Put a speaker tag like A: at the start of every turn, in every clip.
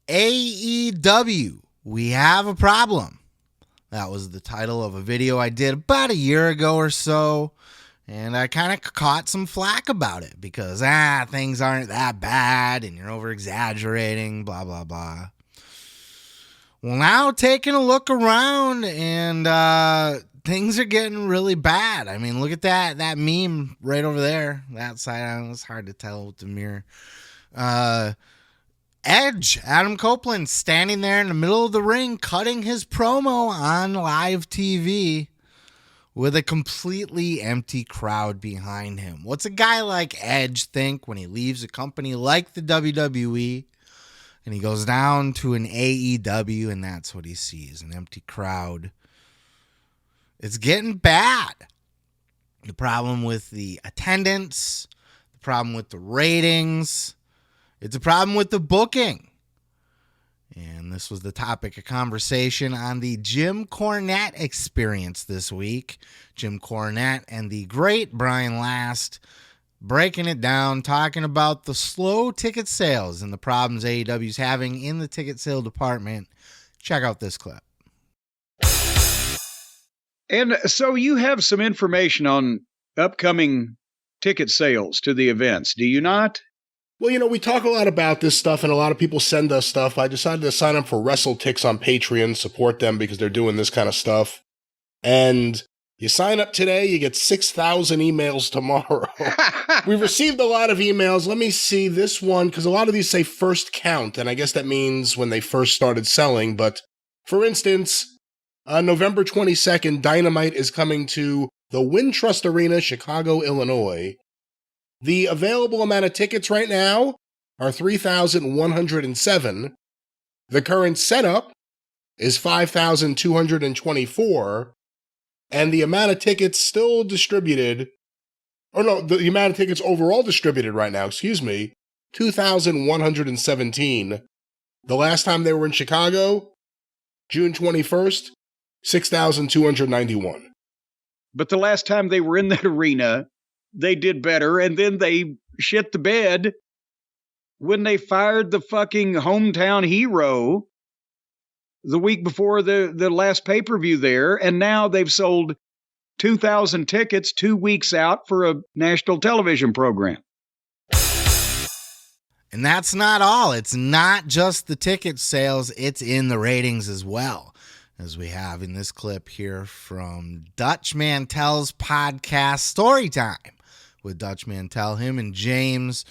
A: AEW, we have a problem. That was the title of a video I did about a year ago or so, and I kind of caught some flack about it because, things aren't that bad and you're over-exaggerating, blah, blah, blah. Well, now taking a look around and things are getting really bad. I mean, look at that meme right over there. That side, it's hard to tell with the mirror. Edge, Adam Copeland, standing there in the middle of the ring, cutting his promo on live TV with a completely empty crowd behind him. What's a guy like Edge think when he leaves a company like the WWE and he goes down to an AEW and that's what he sees, an empty crowd? It's getting bad. The problem with the attendance, the problem with the ratings, it's a problem with the booking. And this was the topic of conversation on the Jim Cornette Experience this week. Jim Cornette and the great Bryan Last breaking it down, talking about the slow ticket sales and the problems AEW's having in the ticket sale department. Check out this clip.
B: And so you have some information on upcoming ticket sales to the events, do you not?
C: Well, we talk a lot about this stuff, and a lot of people send us stuff. I decided to sign up for WrestleTix on Patreon, support them because they're doing this kind of stuff. And you sign up today, you get 6,000 emails tomorrow. We've received a lot of emails. Let me see this one, because a lot of these say first count, and I guess that means when they first started selling. But, for instance, November 22nd, Dynamite is coming to the Wintrust Arena, Chicago, Illinois. The available amount of tickets right now are 3,107. The current setup is 5,224. And the amount of tickets still distributed, the amount of tickets overall distributed right now, 2,117. The last time they were in Chicago, June 21st, 6,291.
B: But the last time they were in that arena, they did better, and then they shit the bed when they fired the fucking hometown hero the week before the last pay-per-view there, and now they've sold 2,000 tickets 2 weeks out for a national television program.
A: And that's not all. It's not just the ticket sales, it's in the ratings as well, as we have in this clip here from Dutch Mantell's podcast Storytime with Dutch Mantell, him and James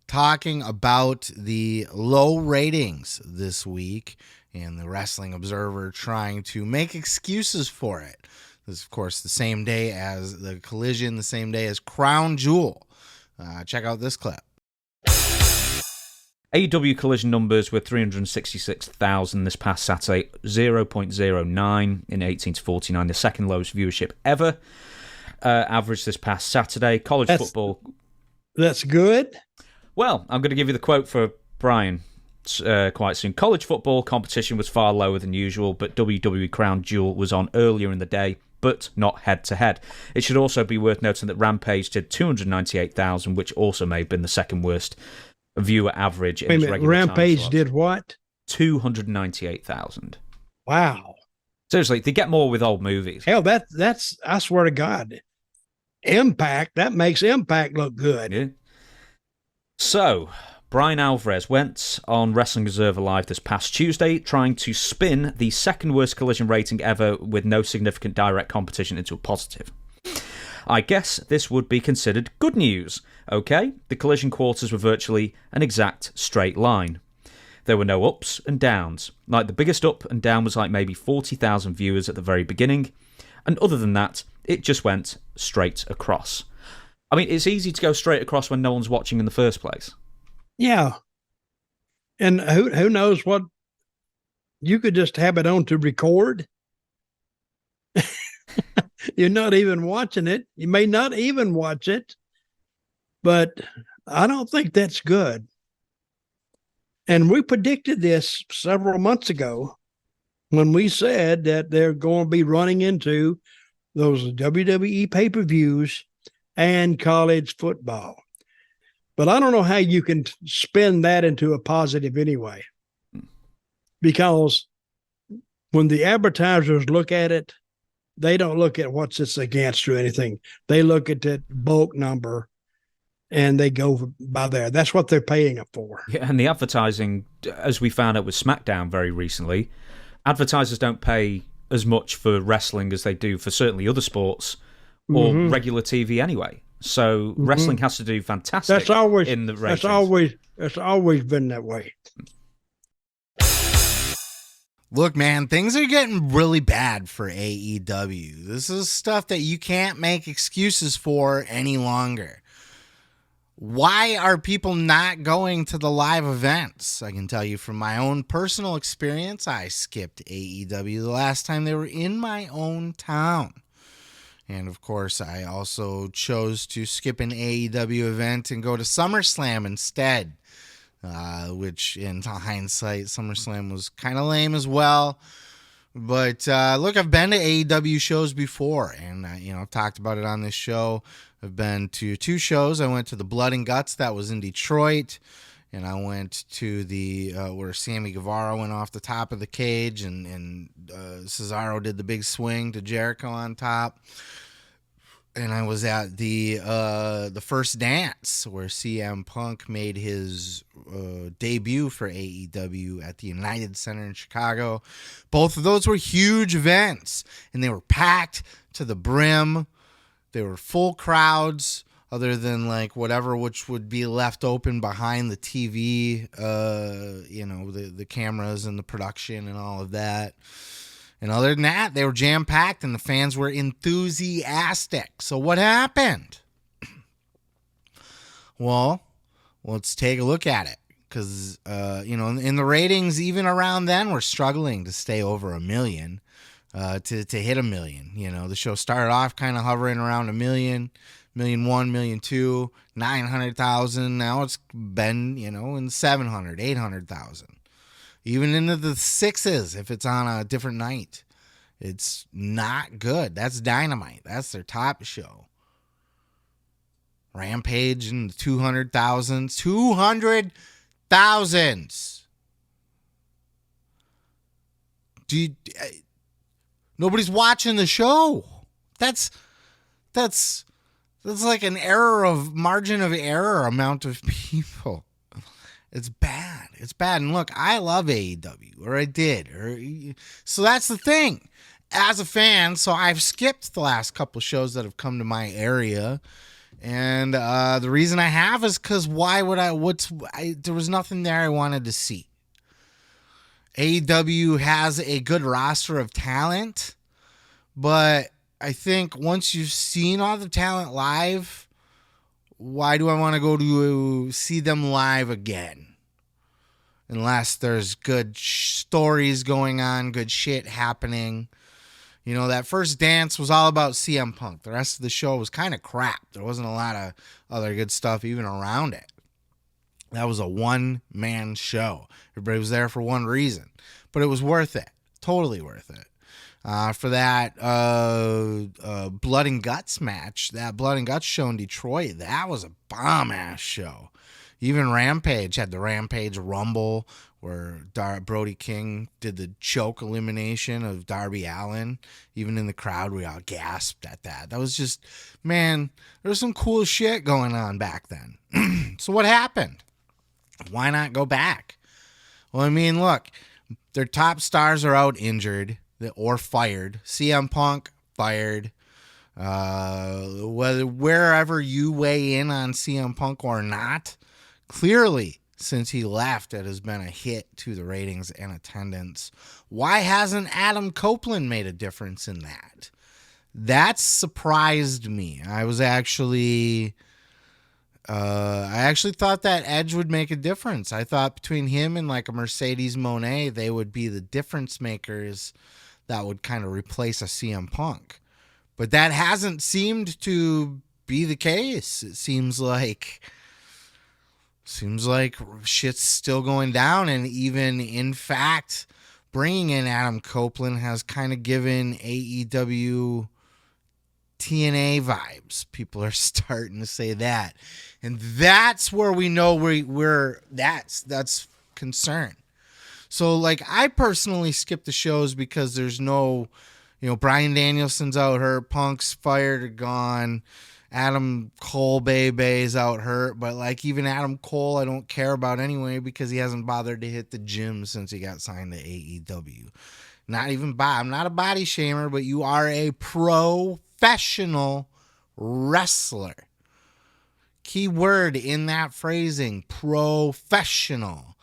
A: talking about the low ratings this week and the Wrestling Observer trying to make excuses for it. This is, of course, the same day as the Collision, the same day as Crown Jewel. Check out this clip.
D: AEW Collision numbers were 366,000 this past Saturday, 0.09 in 18 to 49, the second lowest viewership ever. Average this past Saturday. College football.
E: That's good.
D: Well, I'm going to give you the quote for Bryan quite soon. College football competition was far lower than usual, but WWE Crown Jewel was on earlier in the day, but not head-to-head. It should also be worth noting that Rampage did 298,000, which also may have been the second worst viewer average.
E: Wait a minute, Rampage did what?
D: 298,000.
E: Wow.
D: Seriously, they get more with old movies.
E: Hell, that's I swear to God. Impact, that makes Impact look good.
D: Yeah. So, Bryan Alvarez went on Wrestling Observer Live this past Tuesday, trying to spin the second worst Collision rating ever with no significant direct competition into a positive. I guess this would be considered good news, okay? The Collision quarters were virtually an exact straight line. There were no ups and downs. Like, the biggest up and down was like maybe 40,000 viewers at the very beginning, and other than that, it just went straight across. I mean, it's easy to go straight across when no one's watching in the first place.
E: Yeah. And who knows what, you could just have it on to record. You're not even watching it. You may not even watch it, but I don't think that's good. And we predicted this several months ago when we said that they're going to be running into those WWE pay-per-views and college football. But I don't know how you can spin that into a positive anyway. because when the advertisers look at it, they don't look at what's it's against or anything. They look at that bulk number and they go by there. That's what they're paying it for.
D: Yeah, and the advertising, as we found out with SmackDown very recently, advertisers don't pay as much for wrestling as they do for certainly other sports or regular TV anyway. So wrestling has to do fantastic in the ratings.
E: That's always been that way.
A: Look, man, things are getting really bad for AEW. This is stuff that you can't make excuses for any longer. Why are people not going to the live events? I can tell you from my own personal experience, I skipped AEW the last time they were in my own town. And of course, I also chose to skip an AEW event and go to SummerSlam instead, which in hindsight, SummerSlam was kind of lame as well. But look, I've been to AEW shows before, and I've talked about it on this show. I've been to 2 shows. I went to the Blood and Guts that was in Detroit, and I went to the where Sammy Guevara went off the top of the cage, and Cesaro did the big swing to Jericho on top. And I was at the First Dance where CM Punk made his debut for AEW at the United Center in Chicago. Both of those were huge events, and they were packed to the brim. They were full crowds, other than like whatever which would be left open behind the TV, the cameras and the production and all of that. And other than that, they were jam-packed and the fans were enthusiastic. So what happened? Well, let's take a look at it. Because, in the ratings, even around then, we're struggling to stay over 1 million, to hit 1 million. The show started off kind of hovering around 1 million, 1,000,001, 1,000,002, 900,000. Now it's been, in 700, 800,000. Even into the 6s if it's on a different night. It's not good. That's Dynamite. That's their top show. Rampage in the 200,000s. 200,000s. Nobody's watching the show. That's like an margin of error amount of people. It's bad. It's bad. And look, I love AEW, or I did. So that's the thing. As a fan, so I've skipped the last couple shows that have come to my area. And the reason I have is because why would there was nothing there I wanted to see. AEW has a good roster of talent, but I think once you've seen all the talent live, why do I want to go to see them live again? Unless there's good stories going on, good shit happening. That First Dance was all about CM Punk. The rest of the show was kind of crap. There wasn't a lot of other good stuff even around it. That was a one-man show. Everybody was there for one reason. But it was worth it. Totally worth it. For that Blood and Guts match, that Blood and Guts show in Detroit, that was a bomb-ass show. Even Rampage had the Rampage Rumble where Brody King did the choke elimination of Darby Allin. Even in the crowd, we all gasped at that. That was just, man, there was some cool shit going on back then. So what happened? Why not go back? Well, I mean, look, their top stars are out injured or fired. CM Punk fired. Wherever you weigh in on CM Punk or not, clearly since he left, it has been a hit to the ratings and attendance. Why hasn't Adam Copeland made a difference in that? That surprised me. I actually thought that Edge would make a difference. I thought between him and like a Mercedes Moné, they would be the difference makers that would kind of replace a CM Punk. But that hasn't seemed to be the case. It seems like shit's still going down. And even, in fact, bringing in Adam Copeland has kind of given AEW TNA vibes. People are starting to say that. And that's where we know that's concern. So, like, I personally skip the shows because there's no, Bryan Danielson's out hurt, Punk's fired or gone, Adam Cole Bay's out hurt, but like even Adam Cole I don't care about anyway because he hasn't bothered to hit the gym since he got signed to AEW. I'm not a body shamer, but you are a professional wrestler. Key word in that phrasing, professional.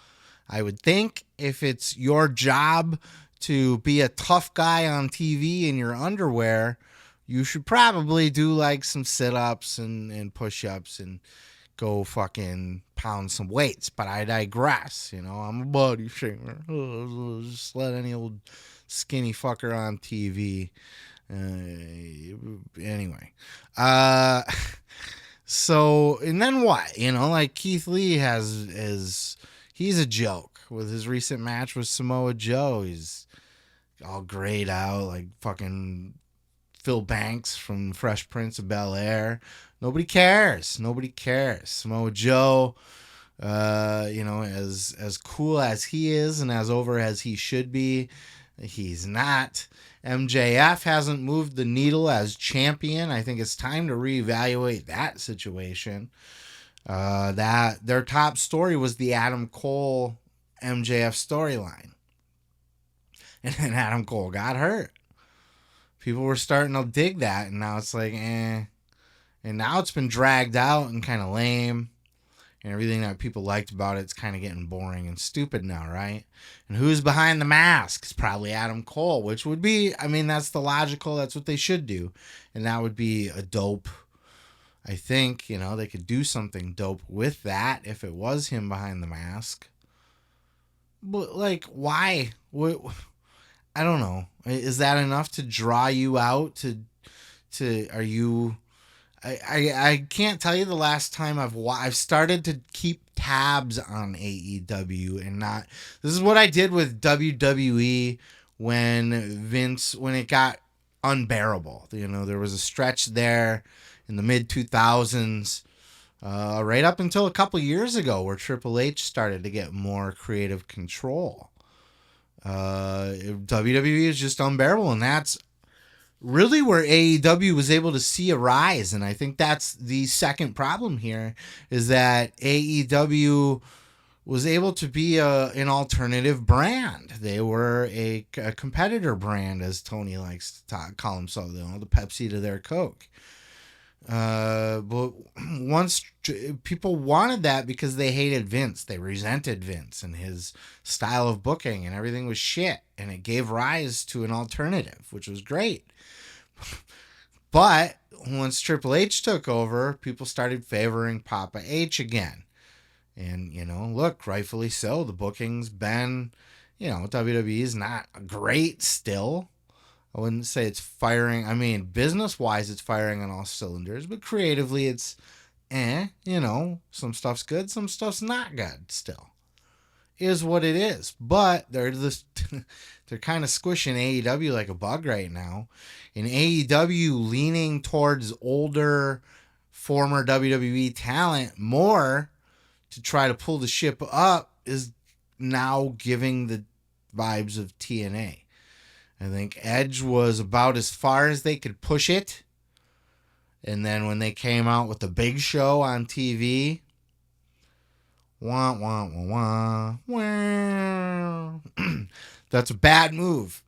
A: I would think if it's your job to be a tough guy on TV in your underwear, you should probably do like some sit-ups and push-ups and go fucking pound some weights. But I digress. I'm a body shamer. Just let any old skinny fucker on TV. Anyway. So, and then what? Like Keith Lee he's a joke with his recent match with Samoa Joe. He's all grayed out like fucking Phil Banks from Fresh Prince of Bel-Air. Nobody cares. Samoa Joe, as cool as he is and as over as he should be, he's not. MJF hasn't moved the needle as champion. I think it's time to reevaluate that situation. That their top story was the Adam Cole MJF storyline. And then Adam Cole got hurt. People were starting to dig that, and now it's like, eh. And now it's been dragged out and kind of lame. And everything that people liked about it's kind of getting boring and stupid now, right? And who's behind the mask? It's probably Adam Cole, which would be, that's that's what they should do. And that would be a dope, I think, they could do something dope with that if it was him behind the mask. But, like, why? What? I don't know. Is that enough to draw you out? Are you... I can't tell you the last time I've started to keep tabs on AEW and not. This is what I did with WWE when it got unbearable. There was a stretch there in the mid 2000s, right up until a couple years ago, where Triple H started to get more creative control. WWE is just unbearable, and that's really where AEW was able to see a rise. And I think that's the second problem here, is that AEW was able to be an alternative brand. They were a competitor brand, as Tony likes to call himself, the Pepsi to their Coke. But once people wanted that because they hated Vince, they resented Vince and his style of booking, and everything was shit. And it gave rise to an alternative, which was great. But once Triple H took over, people started favoring Papa H again. And, look, rightfully so. The booking's been, WWE is not great still. I wouldn't say it's firing. Business-wise, it's firing on all cylinders. But creatively, it's, some stuff's good, some stuff's not good still. Is what it is. But they're kind of squishing AEW like a bug right now. And AEW leaning towards older, former WWE talent more to try to pull the ship up is now giving the vibes of TNA. I think Edge was about as far as they could push it. And then when they came out with the big show on TV, wah, wah, wah, wah, wah. That's a bad move.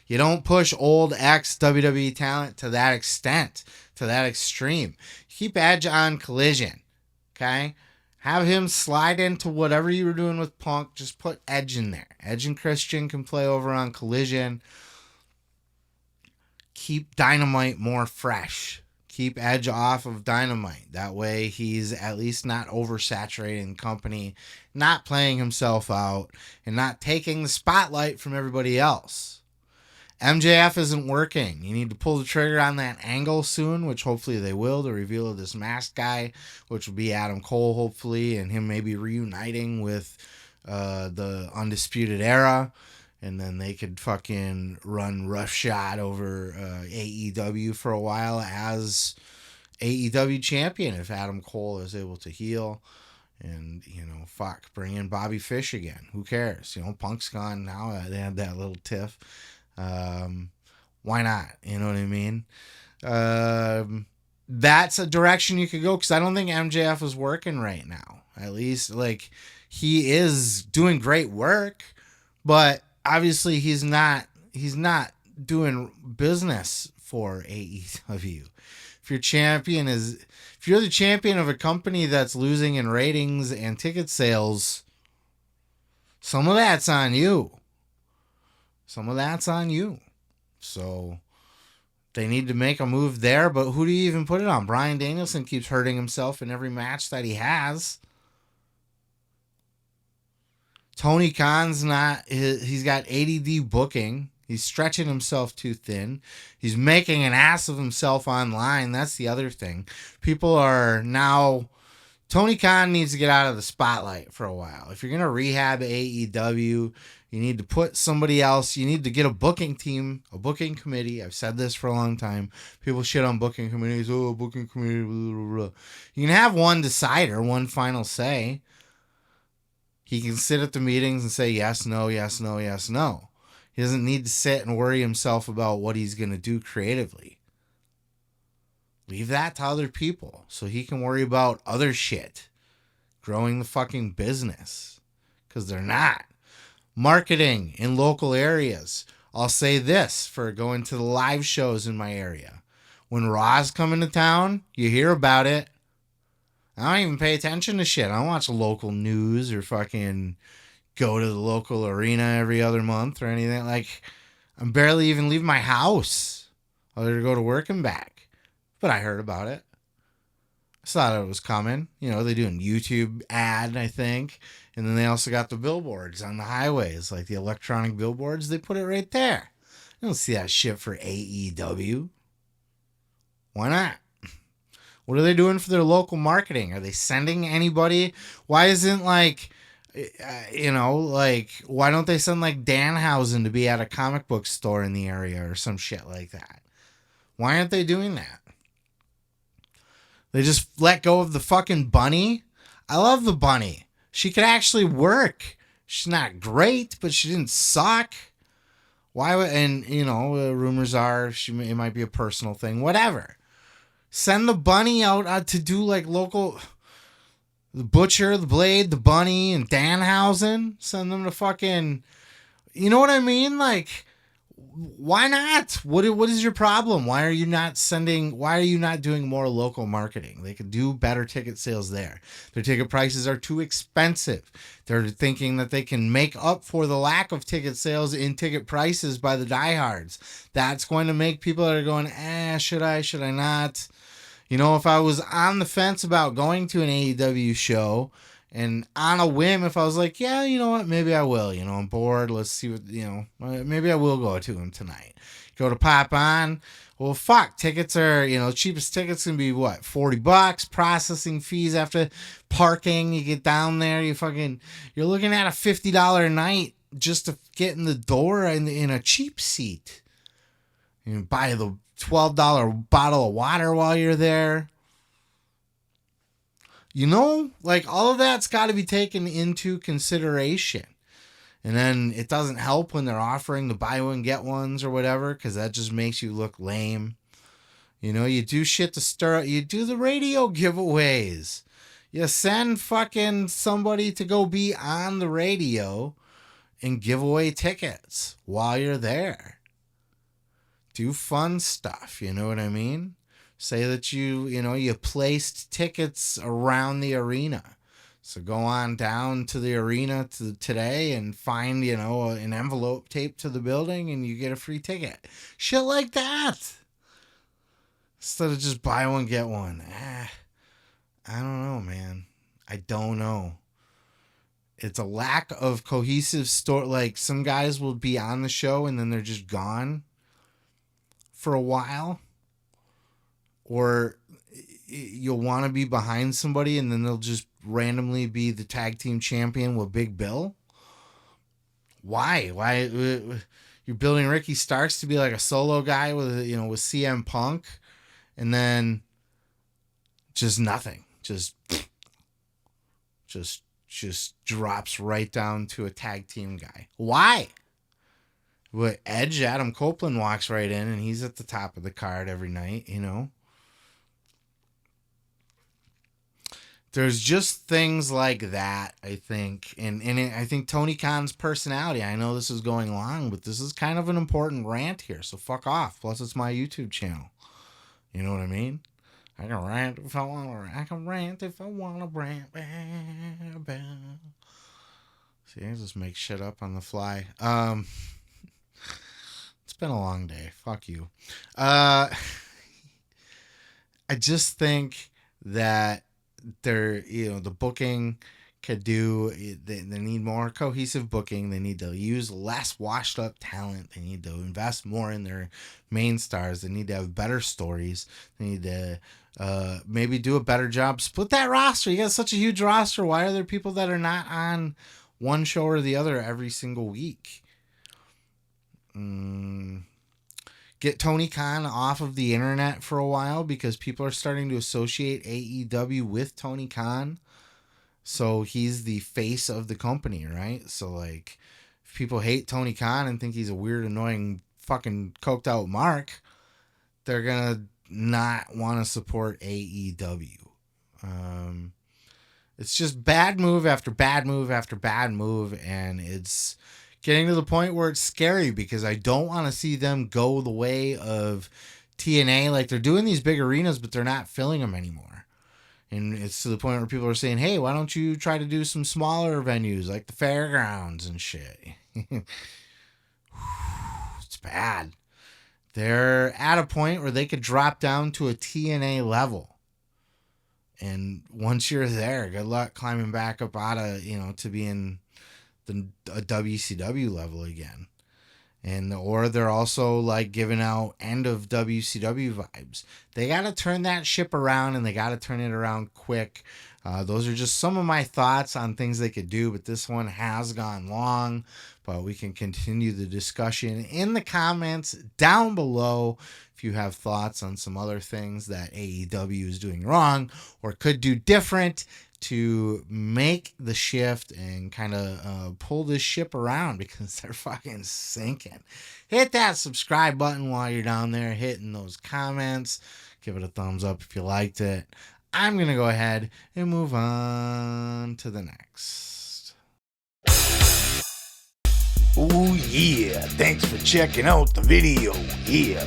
A: You don't push old ex WWE talent to that extent, to that extreme. Keep Edge on Collision, okay? Have him slide into whatever you were doing with Punk. Just put Edge in there. Edge and Christian can play over on Collision. Keep Dynamite more fresh. Keep Edge off of Dynamite. That way he's at least not oversaturating the company, not playing himself out, and not taking the spotlight from everybody else. MJF isn't working. You need to pull the trigger on that angle soon, which hopefully they will, the reveal of this masked guy, which will be Adam Cole, hopefully, and him maybe reuniting with the Undisputed Era. And then they could fucking run roughshod over AEW for a while as AEW champion if Adam Cole is able to heal. And, fuck, bring in Bobby Fish again. Who cares? Punk's gone now. They had that little tiff. Why not? You know what I mean? That's a direction you could go, because I don't think MJF is working right now. At least, he is doing great work, but obviously he's not doing business for AEW. If you're the champion of a company that's losing in ratings and ticket sales, some of that's on you. So they need to make a move there, but who do you even put it on? Bryan Danielson keeps hurting himself in every match that he has. Tony Khan's he's got ADD booking. He's stretching himself too thin. He's making an ass of himself online. That's the other thing. People are now... Tony Khan needs to get out of the spotlight for a while. If you're going to rehab AEW, you need to put somebody else. You need to get a booking team, a booking committee. I've said this for a long time. People shit on booking committees. Oh, booking committee, blah, blah, blah. You can have one decider, one final say. He can sit at the meetings and say yes, no, yes, no, yes, no. He doesn't need to sit and worry himself about what he's going to do creatively. Leave that to other people so he can worry about other shit. Growing the fucking business. Because they're not. Marketing in local areas. I'll say this for going to the live shows in my area. When Raw's coming to town, you hear about it. I don't even pay attention to shit. I don't watch local news or fucking go to the local arena every other month or anything. I'm barely even leaving my house other to go to work and back. But I heard about it. I thought it was coming. They do a YouTube ad, I think. And then they also got the billboards on the highways, like the electronic billboards. They put it right there. You don't see that shit for AEW. Why not? What are they doing for their local marketing? Are they sending anybody? Why isn't why don't they send Danhausen to be at a comic book store in the area or some shit like that? Why aren't they doing that? They just let go of the fucking bunny. I love the bunny. She could actually work. She's not great, but she didn't suck. Why would, and rumors are it might be a personal thing, whatever. Send the bunny out to do local, the Butcher, the Blade, the Bunny, and Danhausen. Send them to fucking, you know what I mean? Why not? What is your problem? Why are you not doing more local marketing? They could do better ticket sales there. Their ticket prices are too expensive. They're thinking that they can make up for the lack of ticket sales in ticket prices by the diehards. That's going to make people that are going, should I not? If I was on the fence about going to an AEW show, and on a whim, if I was like, yeah, you know what, maybe I will. I'm bored. Let's see what, maybe I will go to him tonight. Go to pop on. Well, fuck. Tickets are, cheapest tickets can be what, $40? Processing fees after parking. You get down there, you're looking at a $50 night just to get in the door in a cheap seat. You buy the $12 bottle of water while you're there. All of that's got to be taken into consideration. And then it doesn't help when they're offering the buy one, get ones or whatever, because that just makes you look lame. You do shit to stir up. You do the radio giveaways. You send fucking somebody to go be on the radio and give away tickets while you're there. Do fun stuff, you know what I mean? Say that you placed tickets around the arena. So go on down to the arena today and find, an envelope taped to the building and you get a free ticket. Shit like that. Instead of just buy one, get one. I don't know, man. I don't know. It's a lack of cohesive story. Some guys will be on the show and then they're just gone for a while. Or you'll want to be behind somebody and then they'll just randomly be the tag team champion with Big Bill. Why? You're building Ricky Starks to be like a solo guy with CM Punk, and then just nothing. Just just drops right down to a tag team guy. Why? What, Edge, Adam Copeland walks right in and he's at the top of the card every night, you know? There's just things like that, I think. And I think Tony Khan's personality, I know this is going long, but this is kind of an important rant here. So fuck off. Plus, it's my YouTube channel. You know what I mean? I can rant if I want to rant. I can rant if I want to rant. See, I just make shit up on the fly. It's been a long day. Fuck you. I just think that the booking could do, they need more cohesive booking. They need to use less washed up talent. They need to invest more in their main stars. They need to have better stories. They need to maybe do a better job. Split that roster. You got such a huge roster. Why are there people that are not on one show or the other every single week? Get Tony Khan off of the internet for a while, because people are starting to associate AEW with Tony Khan. So he's the face of the company, right? So like, if people hate Tony Khan and think he's a weird, annoying, fucking coked out mark, they're gonna not want to support AEW. It's just bad move after bad move after bad move, and it's getting to the point where it's scary, because I don't want to see them go the way of TNA. Like, they're doing these big arenas, but they're not filling them anymore. And it's to the point where people are saying, hey, why don't you try to do some smaller venues like the fairgrounds and shit? It's bad. They're at a point where they could drop down to a TNA level. And once you're there, good luck climbing back up out of, to being a WCW level again. Or they're also like giving out end of WCW vibes. They got to turn that ship around, and they got to turn it around quick. Those are just some of my thoughts on things they could do, but this one has gone long. But we can continue the discussion in the comments down below if you have thoughts on some other things that AEW is doing wrong or could do different to make the shift and kind of pull this ship around, because they're fucking sinking. Hit that subscribe button while you're down there, hitting those comments. Give it a thumbs up if you liked it. I'm going to go ahead and move on to the next.
F: Oh yeah, thanks for checking out the video. Yeah,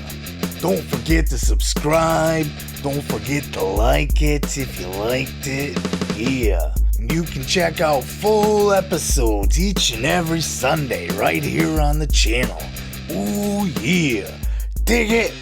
F: don't forget to subscribe. Don't forget to like it if you liked it. Yeah, and you can check out full episodes each and every Sunday right here on the channel. Oh yeah, dig it.